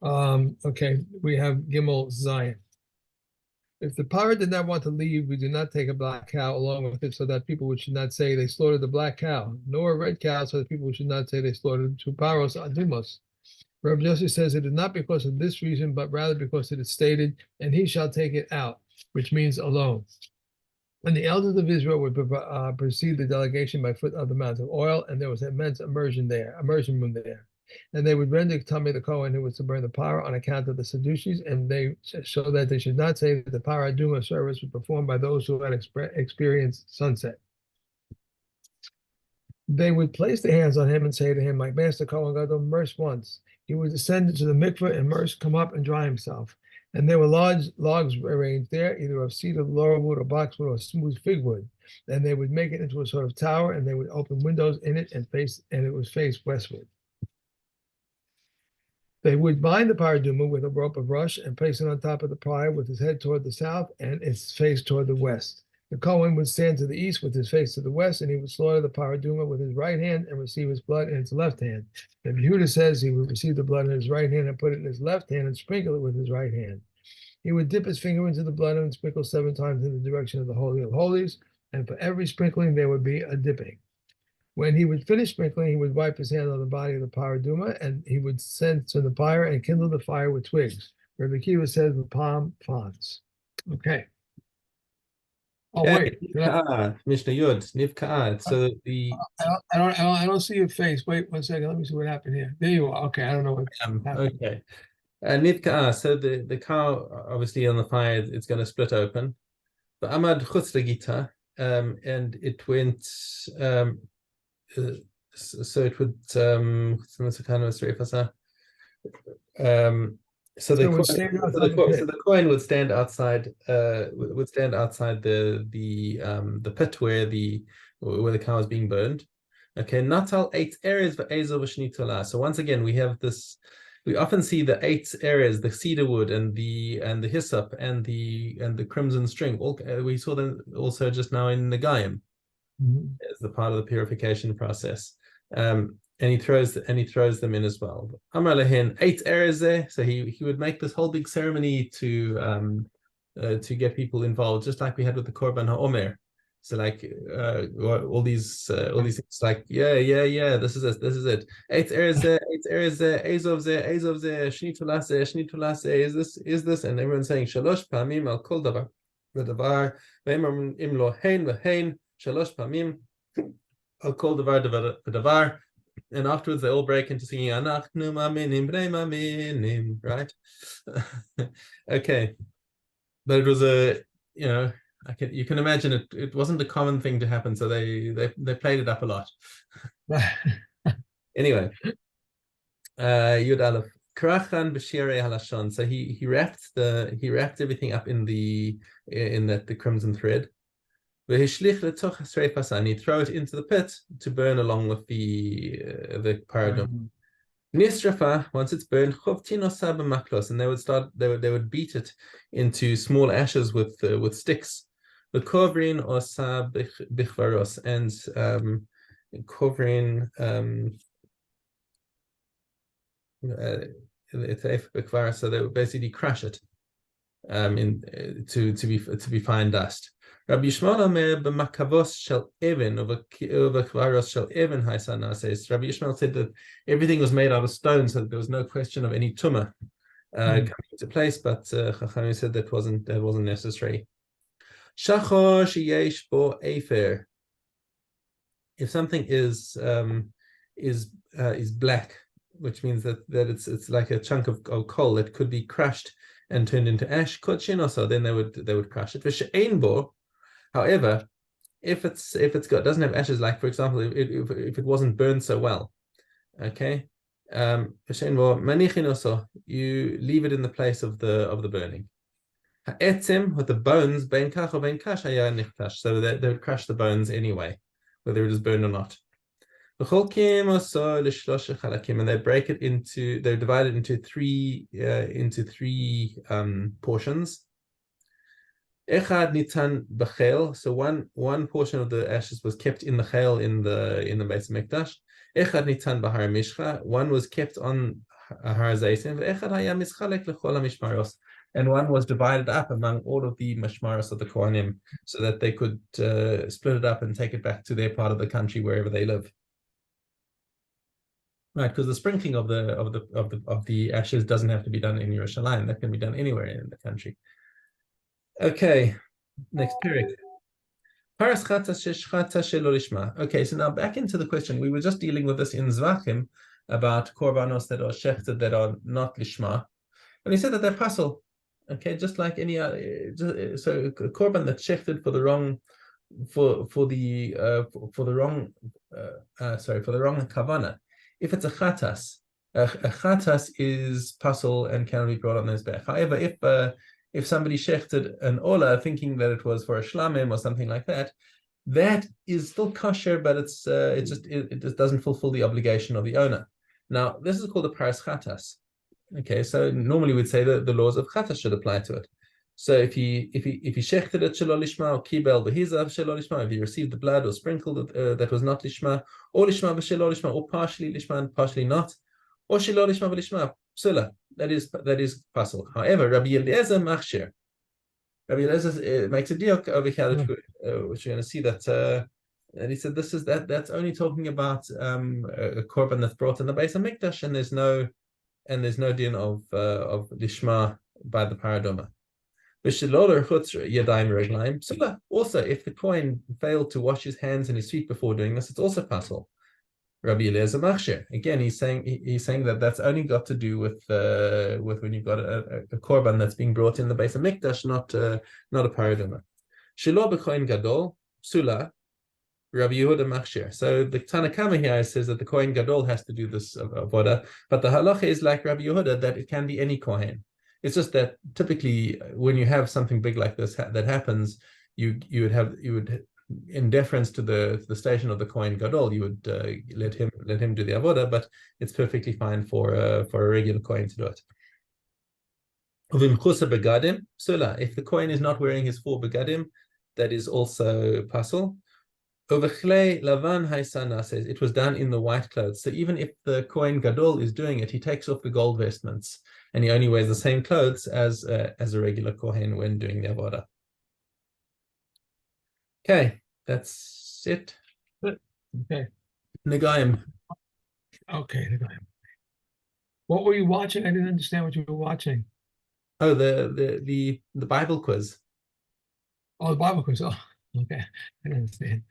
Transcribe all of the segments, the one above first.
Okay, we have Gimel Zion. If the Parah did not want to leave, we do not take a black cow along with it, so that people should not say they slaughtered the black cow, nor a red cow, so that people should not say they slaughtered two paros adumos. Rabbi Yossi says it is not because of this reason, but rather because it is stated, and he shall take it out, which means alone. And the elders of Israel would precede the delegation by foot of the Mount of Oil, and there was immense immersion room there. And they would render Tamei the Kohen who was to burn the Parah on account of the Sadducees, and they so that they should not say that the Parah Duma service was performed by those who had experienced sunset. They would place their hands on him and say to him, "My master Kohen Gadol, immerse once." He would descend into the mikveh, immerse, come up, and dry himself. And there were large logs arranged there, either of cedar, laurel wood, or boxwood, or smooth fig wood. And they would make it into a sort of tower, and they would open windows in it, and it was faced westward. They would bind the paraduma with a rope of rush and place it on top of the pyre with his head toward the south and its face toward the west. The Kohen would stand to the east with his face to the west, and he would slaughter the paraduma with his right hand and receive his blood in his left hand. And Yehuda says he would receive the blood in his right hand and put it in his left hand and sprinkle it with his right hand. He would dip his finger into the blood and sprinkle 7 times in the direction of the Holy of Holies, and for every sprinkling there would be a dipping. When he would finish sprinkling, he would wipe his hand on the body of the paraduma, and he would send to the pyre and kindle the fire with twigs. Rabbi Kiva says with palm fronds. Okay. Oh wait, Mishnah Yud, Nivka'at. So the I don't see your face. Wait 1 second. Let me see what happened here. There you are. Okay, I don't know what happened. Okay. Nivka'at. So the cow obviously on the fire, it's going to split open. But Amad Chutz Gita, and it went. So it would. So the coin would stand outside. Would stand outside the pit where the cow is being burned. Okay, Natal 8 areas for Ezel v'Shnitola. So once again, we have this. We often see the 8 areas: the cedar wood and the hyssop and the crimson string. We saw them also just now in Nagayim as the part of the purification process. And he throws them in as well. Amar Lehen, 8 areas there, so he would make this whole big ceremony to get people involved, just like we had with the Korban HaOmer. So like all these things, like this is it. 8 areas there, Azov there, Shnitulase, is this, and everyone's saying Shalosh Pamim al Kol Davar, V'Davar, Ve'imam Imlo Hein V'Hein, Shalosh Pamim al Kol Davar V'Davar. And afterwards, they all break into singing "Anachnu maminim bnei maminim," right? Okay, but it was you can imagine it wasn't a common thing to happen, so they played it up a lot. Anyway, Yud Aleph Krachan b'shirei halashon. So he wrapped everything up in the crimson thread. And he throw it into the pit to burn along with the paradum. Nisrafa, once it's burned, and they would beat it into small ashes with sticks. The kovrin or sab bichvaros, and kovrin so they would basically crush it to be fine dust. Rabbi Yishmael Omer b'makavos shel even uvekvaros shel even haisana says. Rabbi Yishmael said that everything was made out of stone, so that there was no question of any tumah coming into place. But Chachamim said that wasn't necessary. Shachor sheyesh bo efer. If something is black, which means that it's like a chunk of coal that could be crushed and turned into ash, kochin also, then they would crush it. V'she'ein bo. However, if it doesn't have ashes, like for example, if it wasn't burned so well, okay, you leave it in the place of the burning. Ha'etzim, with the bones, bein kach or bein kash haya nichtash, so they would crush the bones anyway, whether it is burned or not. And they break it they're divided into three portions. Echad nitan b'chel, so one portion of the ashes was kept in the chel in the Beis Mikdash. Echad nitan b'har mishcha, one was kept on and one was divided up among all of the mashmaros of the Kohanim, so that they could split it up and take it back to their part of the country wherever they live. Right, because the sprinkling of the ashes doesn't have to be done in Yerushalayim. That can be done anywhere in the country. Okay, next period. Okay, so now back into the question. We were just dealing with this in Zvachim about korbanos that are shechted that are not lishma, and he said that they're pasul. Okay, just like any other. So a korban that's shechted for the wrong, for the wrong kavana. If it's a chatas, a chatas is pasul and cannot be brought on the mizbech. However, if somebody shechted an ola thinking that it was for a shlamim or something like that, that is still kosher, but it just doesn't fulfill the obligation of the owner. Now, this is called the paras chatas. Okay, so normally we'd say that the laws of chatas should apply to it. So if he shechted it shelo lishma or kibel behizav shelo lishma, if he received the blood or sprinkled it, that was not lishma, or lishma v'shelo lishma, or partially lishma and partially not, or shelo lishma v'lishma, psula, that is pasul. However, Rabbi Eliezer machshir. Rabbi Eliezer makes a deal over here, which we're going to see that. And he said that's only talking about a korban that's brought in the base of mikdash, and there's no din of lishma by the paradoma. Also, if the Kohen failed to wash his hands and his feet before doing this, it's also pasul. Rabbi Eliezer machshir. Again, he's saying that that's only got to do with when you've got a korban that's being brought in the base of mikdash, not a paradoma. Shelo b'kohen gadol psula. Rabbi Yehuda machshir. So the Tanakama here says that the Kohen Gadol has to do this avoda, but the halacha is like Rabbi Yehuda, that it can be any Kohen. It's just that typically when you have something big like this that happens, you would in deference to the station of the Kohen Gadol, you would let him do the avoda, but it's perfectly fine for a regular Kohen to do it. If the Kohen is not wearing his 4 begadim, that is also pasul. Ovechlei Lavan Haisana says it was done in the white clothes. So even if the Kohen Gadol is doing it, he takes off the gold vestments and he only wears the same clothes as a regular Kohen when doing the avodah. Okay, that's it. Okay. Negayim. Okay, Negayim. What were you watching? I didn't understand what you were watching. Oh, the Bible quiz. Oh, the Bible quiz. Oh, okay. I understand.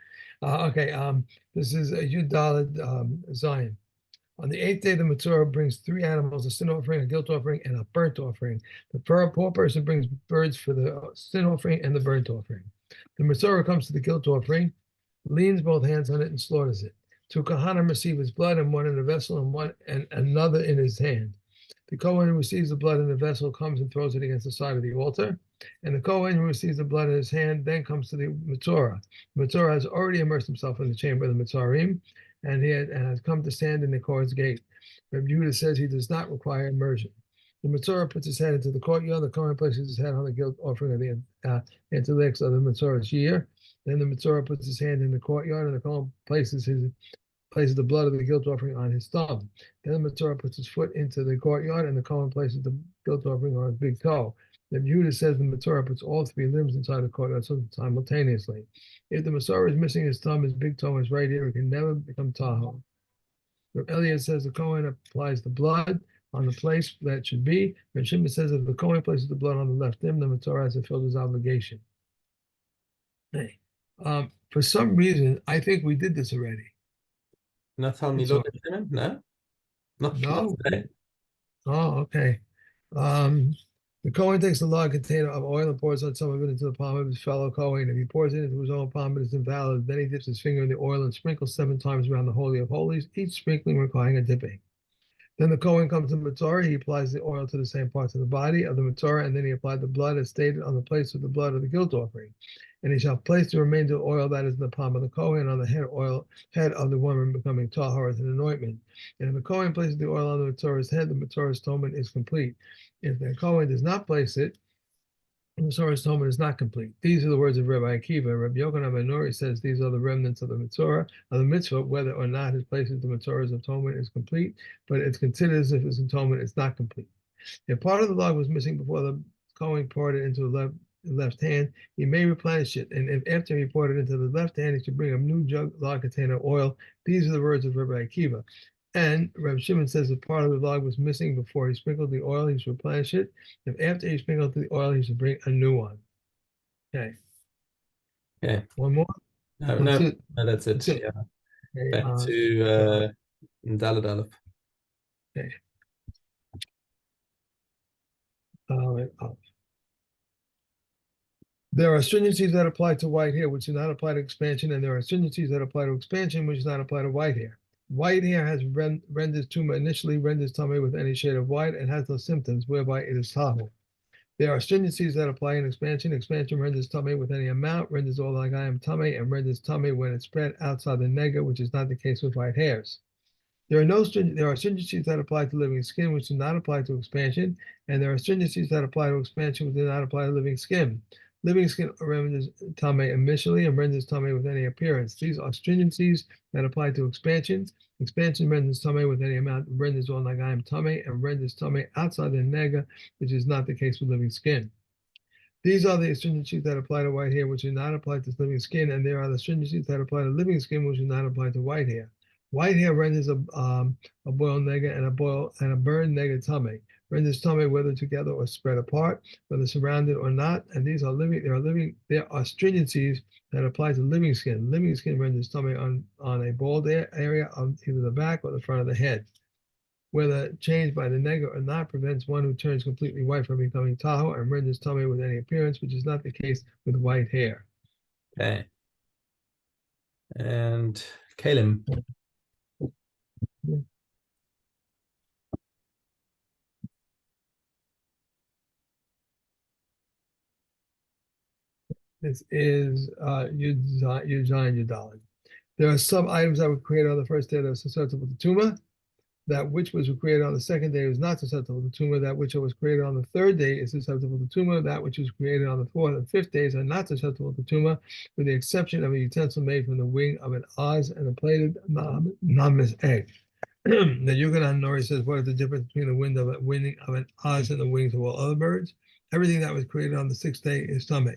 This is a Yud Daled Zion. On the 8th day, the Matzorah brings 3 animals: a sin offering, a guilt offering, and a burnt offering. The poor person brings birds for the sin offering and the burnt offering. The Matzorah comes to the guilt offering, leans both hands on it, and slaughters it. 2 Kohanim receive its blood, and one in a vessel, and another in his hand. The Kohen who receives the blood in the vessel comes and throws it against the side of the altar. And the Kohen who receives the blood in his hand then comes to the Matzorah. The Matzorah has already immersed himself in the chamber of the Mitzarim, and has come to stand in the court's gate. Rabbi Yehuda says he does not require immersion. The Matzorah puts his head into the courtyard. The Kohen places his head on the guilt offering of the intellects of the Matzorah's year. Then the Matzorah puts his hand in the courtyard, and the Kohen places the blood of the guilt offering on his thumb. Then the Matzorah puts his foot into the courtyard, and the Kohen places the guilt offering on his big toe. Then Yehuda says the Matzorah puts all 3 limbs inside the courtyard simultaneously. If the Matzorah is missing his thumb, his big toe, and his right ear, it can never become tahor. Rabbi Eliezer says the Kohen applies the blood on the place that it should be. Rabbi Shimon says if the Kohen places the blood on the left limb, the Matzorah has fulfilled his obligation. Hey, for some reason, I think we did this already. Not tell me, no, not today. Oh, okay. The Kohen takes a large container of oil and pours out some of it into the palm of his fellow Kohen. If he pours it into his own palm, it is invalid. Then he dips his finger in the oil and sprinkles 7 times around the Holy of Holies, each sprinkling requiring a dipping. Then the Kohen comes to the Matzorah. He applies the oil to the same parts of the body of the Matzorah, and then he applied the blood as stated on the place of the blood of the guilt offering. And he shall place the remainder of oil that is in the palm of the Kohen on the head of the woman, becoming tahor as an anointment. And if the Kohen places the oil on the Matzorah's head, the Matzorah's atonement is complete. If the Kohen does not place it, Masorah's Talmud is not complete. These are the words of Rabbi Akiva. Rabbi Yochanan ben Nuri says these are the remnants of the mitzvah, whether or not his place in the mitzvahs of Talmud is complete, but it's considered as if his atonement is not complete. If part of the log was missing before the Kohen poured it into the left hand, he may replenish it. And if after he poured it into the left hand, he should bring a new log container of oil. These are the words of Rabbi Akiva. And Rabbi Shimon says if part of the log was missing before he sprinkled the oil, he should replenish it. If after he sprinkled the oil, he should bring a new one. Okay. Okay. One more? No, That's no, it. no, that's it. That's it. Yeah. Okay, Back to Daled Aleph. okay. There are stringencies that apply to white hair, which do not apply to expansion, and there are stringencies that apply to expansion, which do not apply to white hair. White hair has renders tuma initially renders tummy with any shade of white and has no symptoms, whereby it is tahu. There are stringencies that apply in expansion. Expansion renders tummy with any amount, renders all like I am tummy, and renders tummy when it's spread outside the nega, which is not the case with white hairs. There are stringencies that apply to living skin, which do not apply to expansion, and there are stringencies that apply to expansion, which do not apply to living skin. Living skin renders tame initially and renders tame with any appearance. These are stringencies that apply to expansion. Expansion renders tame with any amount, renders all like I am tame, and renders tame outside the nega, which is not the case with living skin. These are the stringencies that apply to white hair, which do not apply to living skin, and there are the stringencies that apply to living skin, which do not apply to white hair. White hair renders a boiled nega and a burned nega tummy. Renders tummy whether together or spread apart, whether surrounded or not. And these are there are stringencies that apply to living skin. Living skin renders tummy on a bald area of either the back or the front of the head. Whether changed by the nega or not prevents one who turns completely white from becoming tahu and renders tummy with any appearance, which is not the case with white hair. Okay. And Kalim. This is Yud Zayin Yudalid. There are some items that were created on the first day that are susceptible to tumah. That which was created on the second day is not susceptible to tumah. That which was created on the third day is susceptible to tumah. That which was created on the fourth and fifth days are not susceptible to tumah, with the exception of a utensil made from the wing of an oz and a plated namis egg. The Yugonan Nori says, what is the difference between the wing of an oz and the wings of all other birds? Everything that was created on the sixth day is tummy.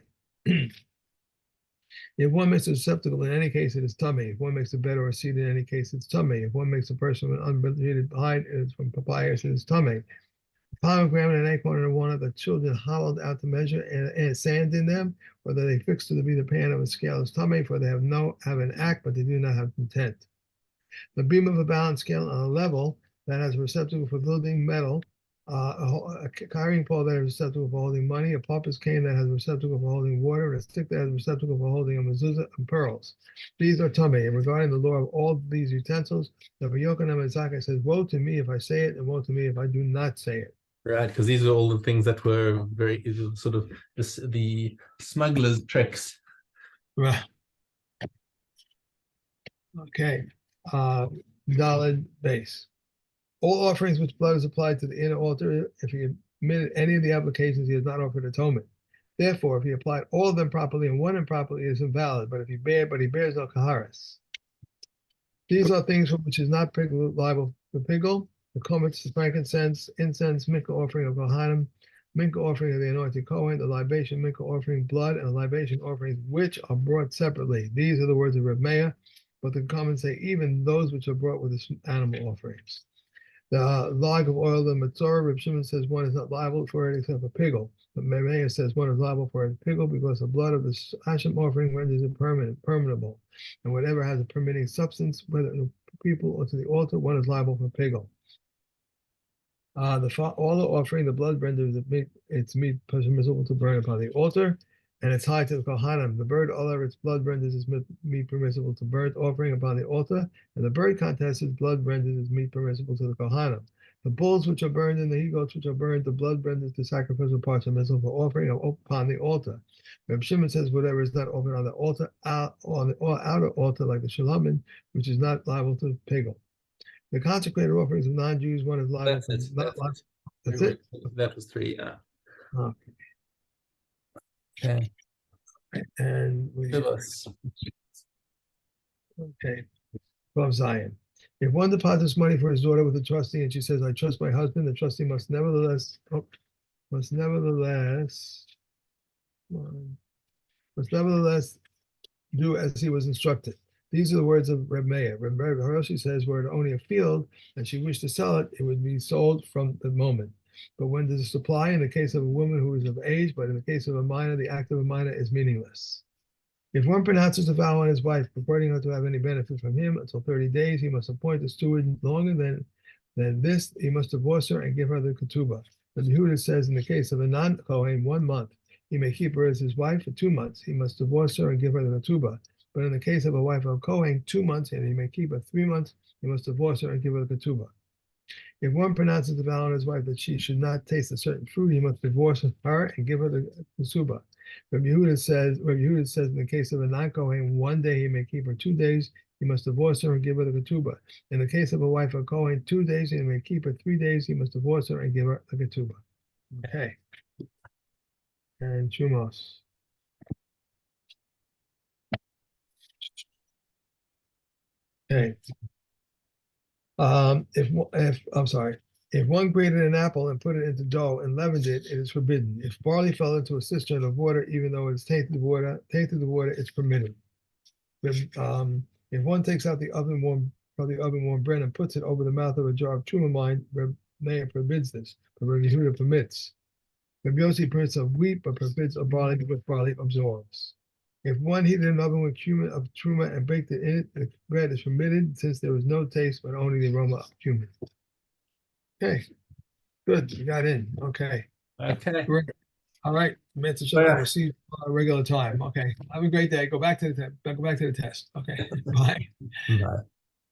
If one makes it susceptible in any case, it is tummy. If one makes a bed or a seat in any case, it's tummy. If one makes a person with unbleeded hide, it is from papyrus, it is tummy. A pomegranate, an acorn, and a walnut, the children hollowed out to measure and sand in them, whether they fix to be the pan of a scale is tummy, for they have an act, but they do not have content. The beam of a balance scale on a level that has a receptacle for building metal, a carrying pole that has a receptacle for holding money, a papa's cane that has a receptacle for holding water, and a stick that has a receptacle for holding a mezuzah and pearls. These are tummy. And regarding the law of all these utensils, the Yochanan ben Zakkai says, woe to me if I say it, and woe to me if I do not say it. Right, because these are all the things that were very sort of the smuggler's tricks. Right. Okay. Daled base. All offerings which blood is applied to the inner altar, if he omitted any of the applications, he has not offered atonement. Therefore, if he applied all of them properly and one improperly, it is invalid. But he bears no kaharis. These are things for which is not liable for pigul: the comets, the frankincense, incense, mincha offering of kohanim, mincha offering of the anointed kohen, the libation, mincha offering, blood, and the libation offerings which are brought separately. These are the words of Reb Meir, but the comments say even those which are brought with the animal offerings. The log of oil, the matzorah, Reb Shimon says one is not liable for it except for pigul. But Meir says one is liable for it pigul because the blood of the Hashem offering renders it permittable. And whatever has a permitting substance, whether to people or to the altar, one is liable for pigul. All the offering, the blood renders its meat permissible to burn upon the altar, and it's high to the kohanim. The bird, all of its blood renders its meat permissible to burnt offering upon the altar, and the bird contests its blood renders its meat permissible to the kohanim. The bulls which are burned and the he-goats which are burned, the blood renders the sacrificial parts permissible for offering upon the altar. Reb Shimon says whatever is not offered on the altar, on the outer altar, like the shalamin, which is not liable to pigul. The consecrated offerings of non-Jews, one is liable for not liable. That's it. That was three. Yeah. Okay. Okay. And we okay. 12 Zion. If one deposits money for his daughter with a trustee and she says, I trust my husband, the trustee must nevertheless do as he was instructed. These are the words of Reb Meir. Reb Hiroshi says, were it only a field and she wished to sell it, it would be sold from the moment. But when there's a supply in the case of a woman who is of age, but in the case of a minor, the act of a minor is meaningless. If one pronounces a vow on his wife, purporting not to have any benefit from him until 30 days, he must appoint a steward. Longer than this, he must divorce her and give her the ketubah. But Yehuda says in the case of a non-Kohen, 1 month, he may keep her as his wife for 2 months. He must divorce her and give her the ketubah. But in the case of a wife of Kohen, 2 months, and he may keep her 3 months, he must divorce her and give her the ketubah. If one pronounces the vow on his wife that she should not taste a certain fruit, he must divorce her and give her the ketubah. Rabbi Yehuda says in the case of a non-Kohen, 1 day he may keep her, 2 days he must divorce her and give her the ketubah. In the case of a wife of Kohen, 2 days he may keep her, 3 days he must divorce her and give her the ketubah. Okay. And Chumos. Okay. If one grated an apple and put it into dough and leavened it, it is forbidden. If barley fell into a cistern of water, even though it's tainted water, it's permitted. If one takes out the oven warm bread and puts it over the mouth of a jar of truma wine, Reb Meir forbids this, but Reb Yehuda permits. Reb Yossi permits of wheat, but forbids of barley because barley absorbs. If one heated an oven with cumin of truma and baked it in it, the bread is permitted since there was no taste but only the aroma of cumin. Okay, good. You got in. Okay. Okay. Great. All right, Mr. Shabbat, we'll see you regular time. Okay. Have a great day. Go back to the test. Okay. Bye. Bye.